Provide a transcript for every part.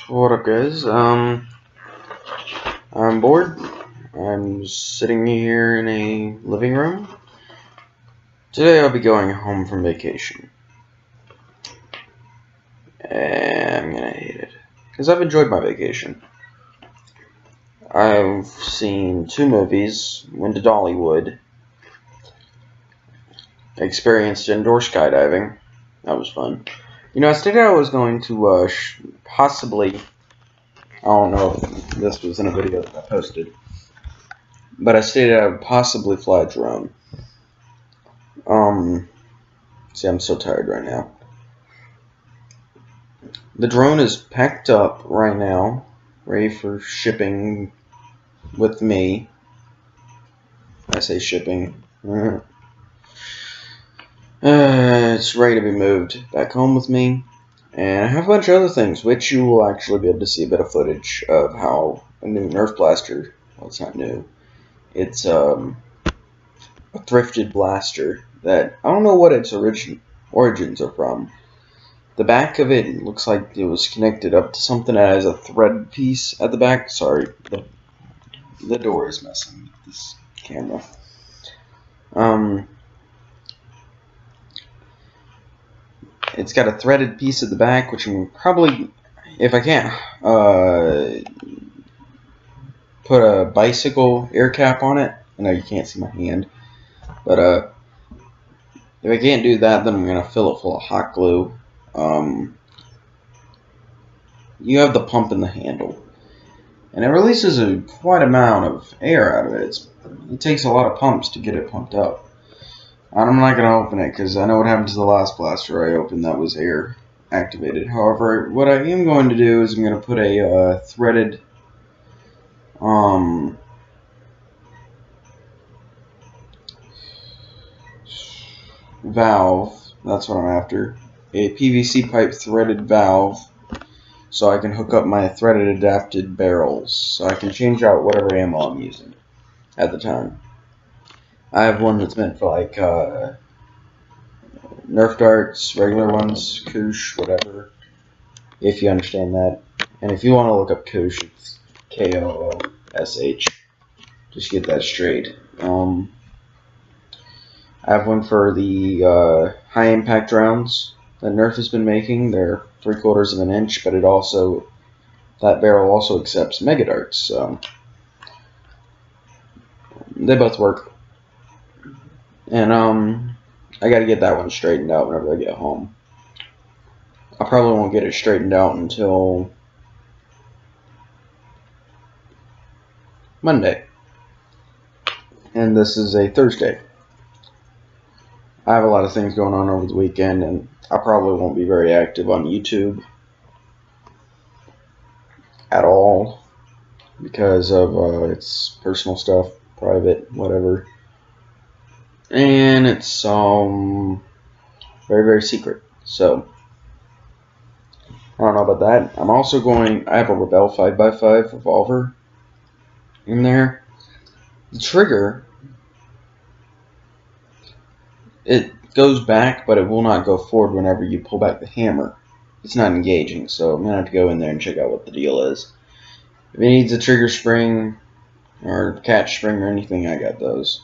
What up, guys? I'm bored. I'm sitting here in a living room. Today I'll be going home from vacation. And I'm gonna hate it. Because I've enjoyed my vacation. I've seen 2 movies, went to Dollywood, experienced indoor skydiving. That was fun. You know, I stated I was going to possibly, I don't know if this was in a video that I posted, but I stated I would possibly fly a drone. See, I'm so tired right now. The drone is packed up right now, ready for shipping with me. I say shipping. It's ready to be moved back home with me. And I have a bunch of other things, which you will actually be able to see a bit of footage of how a new Nerf blaster, well, it's not new, it's a thrifted blaster that, I don't know what its origins are from. The back of it looks like it was connected up to something that has a thread piece at the back. Sorry, the door is messing with this camera. It's got a threaded piece at the back, which I'm probably, if I can't put a bicycle air cap on it. I know you can't see my hand, but if I can't do that, then I'm gonna fill it full of hot glue. You have the pump in the handle, and it releases a quite amount of air out of it. It takes a lot of pumps to get it pumped up. I'm not going to open it because I know what happened to the last blaster I opened that was air activated. However, what I am going to do is I'm going to put a threaded valve. That's what I'm after. A PVC pipe threaded valve, so I can hook up my threaded adapted barrels, so I can change out whatever ammo I'm using at the time. I have one that's meant for like Nerf darts, regular ones, Koosh, whatever, if you understand that. And if you want to look up Koosh, it's K-O-O-S-H. Just get that straight. I have one for the high impact rounds that Nerf has been making. They're 3/4 of an inch, but that barrel also accepts mega darts, so they both work. And I gotta get that one straightened out whenever I get home. I probably won't get it straightened out until Monday. And this is a Thursday. I have a lot of things going on over the weekend, and I probably won't be very active on YouTube at all because of it's personal stuff, private, whatever. And it's very, very secret. So I don't know about that. I have a Rebel 5x5 revolver in there. The trigger, it goes back, but it will not go forward whenever you pull back the hammer. It's not engaging, so I'm going to have to go in there and check out what the deal is. If it needs a trigger spring or catch spring or anything, I got those.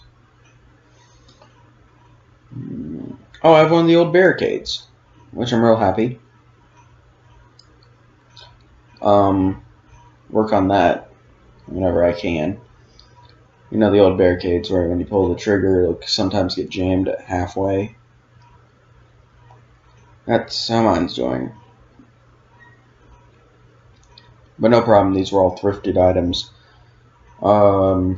Oh, I have one of the old barricades, which I'm real happy. Work on that whenever I can. You know the old barricades where when you pull the trigger, it'll sometimes get jammed at halfway. That's how mine's doing. But no problem, these were all thrifted items. I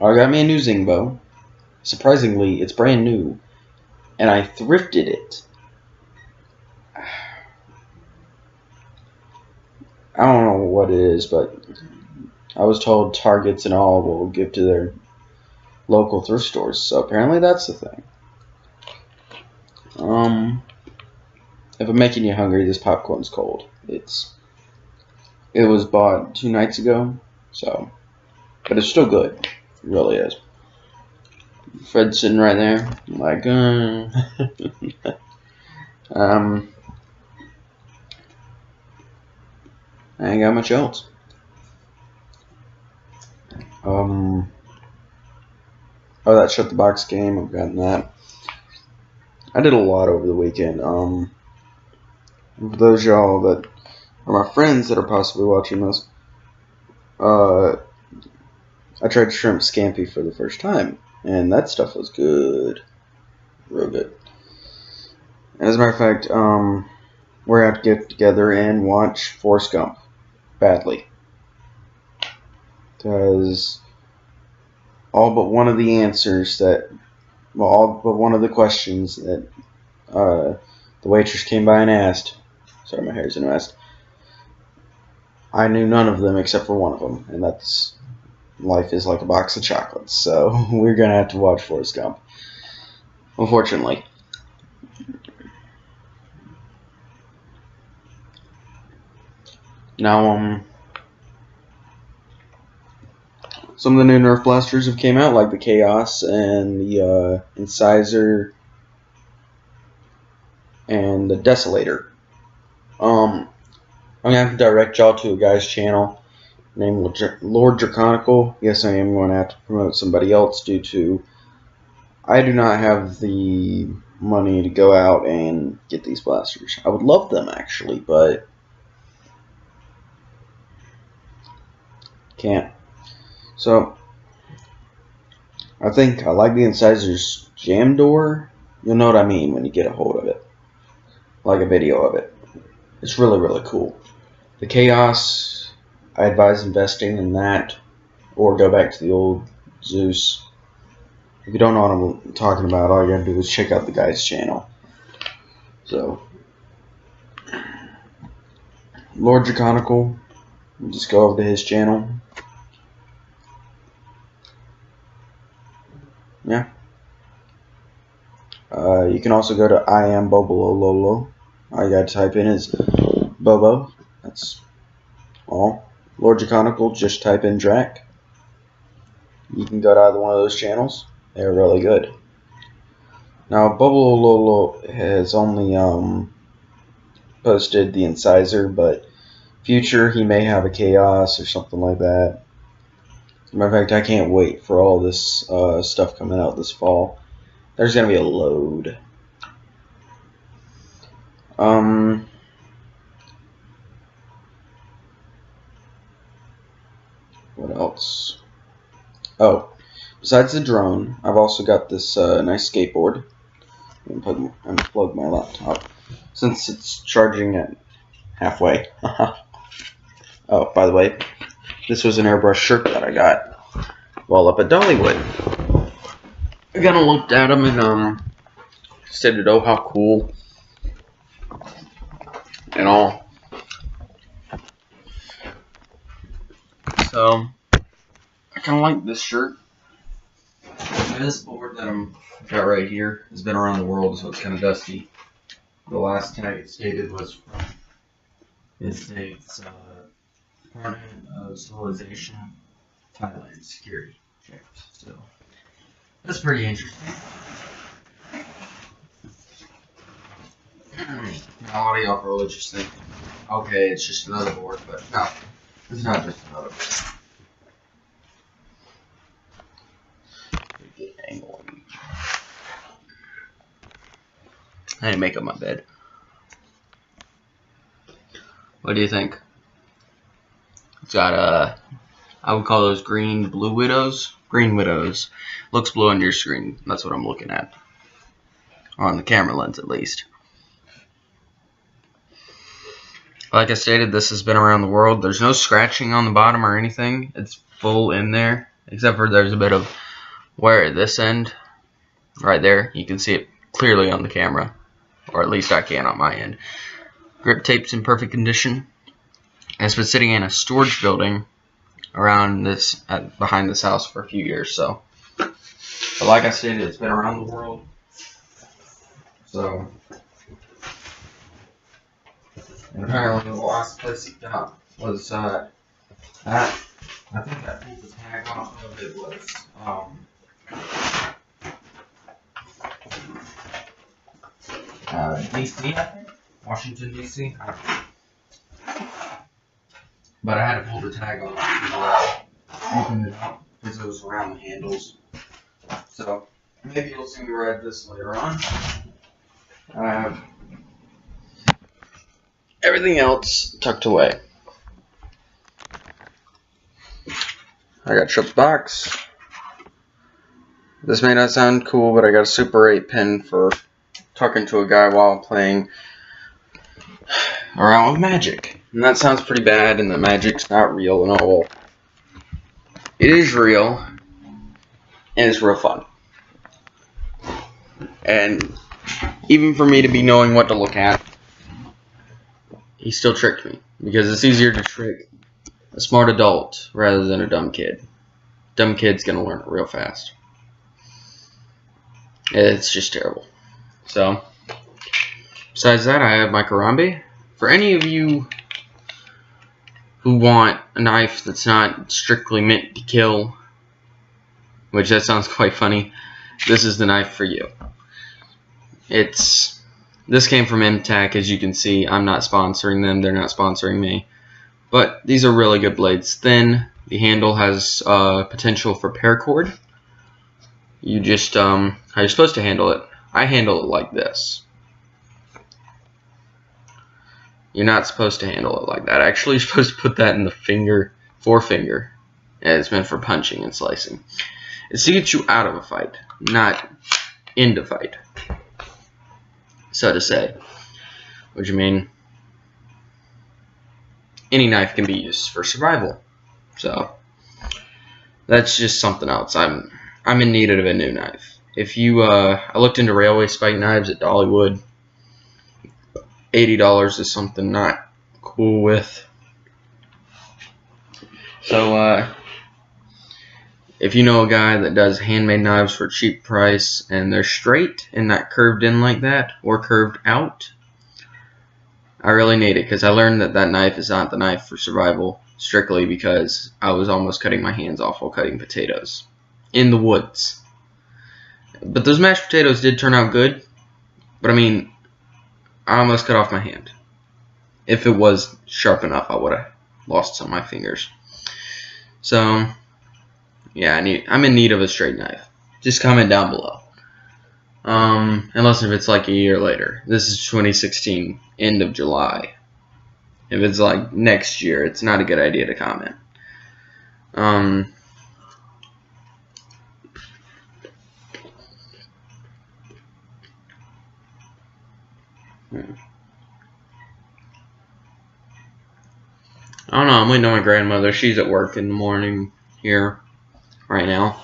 got me a new Zingbo. Surprisingly, it's brand new, and I thrifted it. I don't know what it is, but I was told Targets and all will give to their local thrift stores, so apparently that's the thing. If I'm making you hungry, this popcorn's cold. It was bought 2 nights ago, so, but it's still good. It really is. Fred's sitting right there, like, I ain't got much else. Oh, that Shut the Box game, I've gotten that. I did a lot over the weekend. For those of y'all that are my friends that are possibly watching this, I tried shrimp scampi for the first time, and that stuff was good. Real good. As a matter of fact, we're going to have to get together and watch Forrest Gump badly. Because all but one of the answers that, well, all but one of the questions that the waitress came by and asked, sorry, my hair's in a mess, I knew none of them except for one of them, and that's life is like a box of chocolates. So we're going to have to watch Forrest Gump, unfortunately. Now, some of the new Nerf blasters have came out, like the Chaos and the Incisor and the Desolator. I'm gonna have to direct y'all to a guy's channel named Lord Draconical. Yes, I am going to have to promote somebody else due to I do not have the money to go out and get these blasters. I would love them actually, but can't. So I think I like the Incisors jam door. You'll know what I mean when you get a hold of it. Like a video of it. It's really, really cool. The Chaos, I advise investing in that or go back to the old Zeus. If you don't know what I'm talking about, all you gotta do is check out the guy's channel. So, Lord Draconical, just go over to his channel. Yeah. You can also go to I am Bobolololo. All you gotta type in is Bobo. That's all. Lord Draconical, just type in Drac. You can go to either one of those channels. They're really good. Now, Bobolololo has only posted the Incisor, but future he may have a Chaos or something like that. Matter of fact, I can't wait for all this stuff coming out this fall. There's gonna be a load. What else? Oh, besides the drone, I've also got this nice skateboard. Unplug my laptop since it's charging at halfway. Oh, by the way, this was an airbrush shirt that I got while up at Dollywood. I kind of looked at them and said, "Oh, how cool!" and all. So I kind of like this shirt. This board that I'm got right here has been around the world, so it's kind of dusty. The last tag it stated was from it states Department of Civilization, Thailand security checks. So that's pretty interesting. Now, a lot of y'all probably just think, okay, it's just another board, but no, it's not just another board. Good angle. I didn't make up my bed. What do you think? It's got I would call those blue widows. Green widows. Looks blue on your screen. That's what I'm looking at. On the camera lens, at least. Like I stated, this has been around the world. There's no scratching on the bottom or anything. It's full in there. Except for there's a bit of wear at this end. Right there. You can see it clearly on the camera. Or at least I can on my end. Grip tape's in perfect condition. It's been sitting in a storage building around this, behind this house for a few years. So, but like I stated, it's been around the world. So, and apparently the last place it got was that. I think that pulled the tag off of it was DC, I think. Washington, DC. but I had to pull the tag off to open it up because it was around the handles. So maybe you'll see me ride this later on. I have everything else tucked away. I got Chip's box. This may not sound cool, but I got a Super 8 pin for talking to a guy while playing around with magic. And that sounds pretty bad, and that magic's not real and all. It is real, and it's real fun. And even for me to be knowing what to look at, he still tricked me. Because it's easier to trick a smart adult rather than a dumb kid. Dumb kid's gonna learn it real fast. It's just terrible. So, besides that, I have my Karambe. For any of you who want a knife that's not strictly meant to kill, which that sounds quite funny, this is the knife for you. This came from madcat, as you can see. I'm not sponsoring them, they're not sponsoring me. But these are really good blades. Thin, the handle has potential for paracord. You just, how you're supposed to handle it. I handle it like this. You're not supposed to handle it like that. Actually, you're supposed to put that in the forefinger. And it's meant for punching and slicing. It's to get you out of a fight, not into a fight, so to say. Which I mean, any knife can be used for survival. So that's just something else. I'm in need of a new knife. If you, I looked into railway spike knives at Dollywood. $80 is something not cool with. So, if you know a guy that does handmade knives for a cheap price and they're straight and not curved in like that or curved out, I really need it, because I learned that that knife is not the knife for survival strictly because I was almost cutting my hands off while cutting potatoes in the woods. But those mashed potatoes did turn out good, but I mean, I almost cut off my hand. If it was sharp enough, I would have lost some of my fingers. So, yeah, I'm in need of a straight knife. Just comment down below. Unless if it's like a year later. This is 2016, end of July. If it's like next year, it's not a good idea to comment. I don't know, I'm waiting on my grandmother. She's at work in the morning here right now.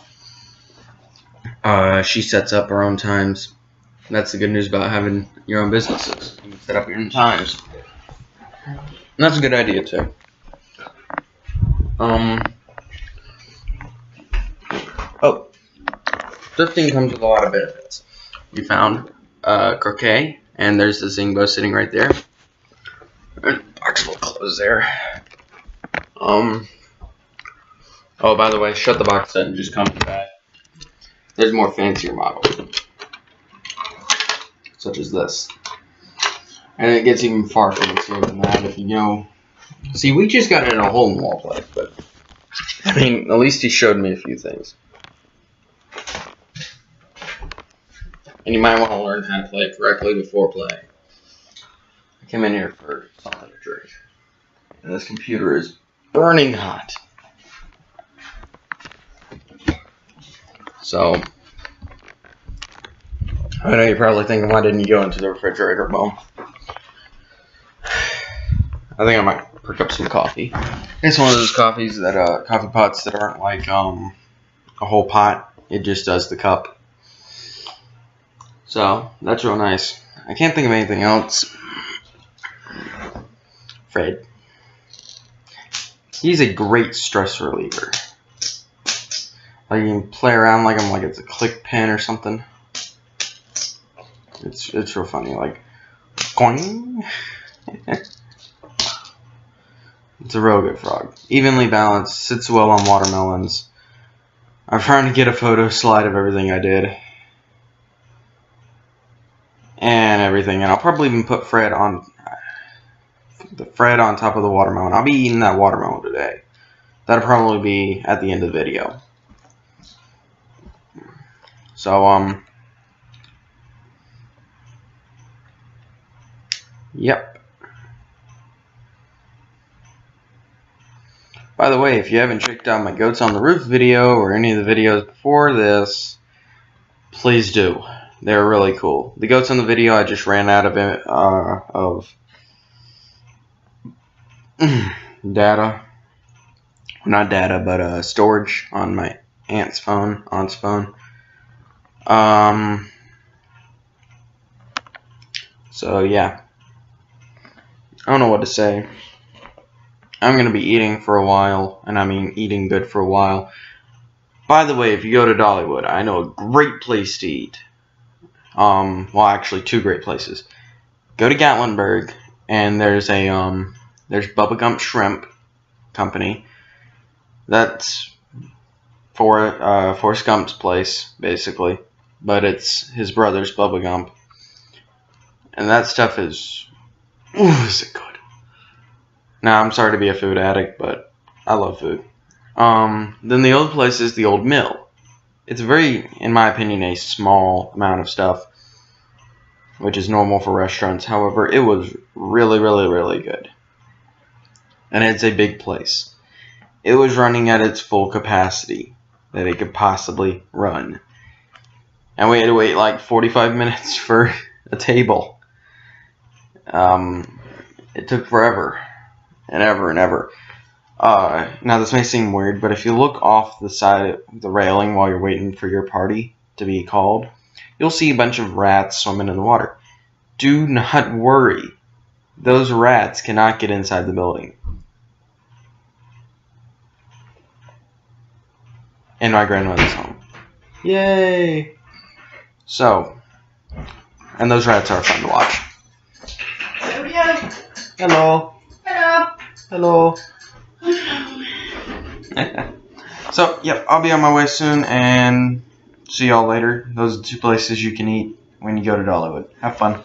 She sets up her own times. That's the good news about having your own businesses. You can set up your own times. And that's a good idea too. Oh, thrifting comes with a lot of benefits. You found croquet, and there's the Zingbo sitting right there. And box full of clothes there. Oh, by the way, shut the box up and just come back. There's more fancier models, such as this. And it gets even far fancier than that if you know. See, we just got in a hole in the wall play, but I mean, at least he showed me a few things. And you might want to learn how to play it correctly before playing. I came in here for something to drink. And this computer is burning hot. So, I know you're probably thinking, why didn't you go into the refrigerator? Well, I think I might perk up some coffee. It's one of those coffee pots that aren't like a whole pot. It just does the cup. So, that's real nice. I can't think of anything else. Fred. He's a great stress reliever. Like, you can play around like him like it's a click pen or something. It's real funny, like, boing. It's a real good frog. Evenly balanced, sits well on watermelons. I'm trying to get a photo slide of everything I did. And everything, and I'll probably even put Fred on the Fred on top of the watermelon. I'll be eating that watermelon today. That'll probably be at the end of the video. So, yep. By the way, if you haven't checked out my Goats on the Roof video or any of the videos before this, please do. They're really cool. The goats on the video, I just ran out of data. Well, not data, but storage on my aunt's phone. So yeah. I don't know what to say. I'm going to be eating for a while, and I mean eating good for a while. By the way, if you go to Dollywood, I know a great place to eat. Well, actually, two great places. Go to Gatlinburg, and there's Bubba Gump Shrimp Company. That's Forrest Gump's place, basically, but it's his brother's Bubba Gump, and that stuff is, ooh, is it good? Now, I'm sorry to be a food addict, but I love food. Then the other place is the Old Mill. It's very, in my opinion, a small amount of stuff, which is normal for restaurants. However, it was really, really, really good. And it's a big place. It was running at its full capacity that it could possibly run. And we had to wait like 45 minutes for a table. It took forever. And ever and ever. Now this may seem weird, but if you look off the side of the railing while you're waiting for your party to be called, you'll see a bunch of rats swimming in the water. Do not worry. Those rats cannot get inside the building. In my grandmother's home. Yay! So, and those rats are fun to watch. Hello. Hello. So, yep, I'll be on my way soon, and see y'all later. Those are the two places you can eat when you go to Dollywood. Have fun.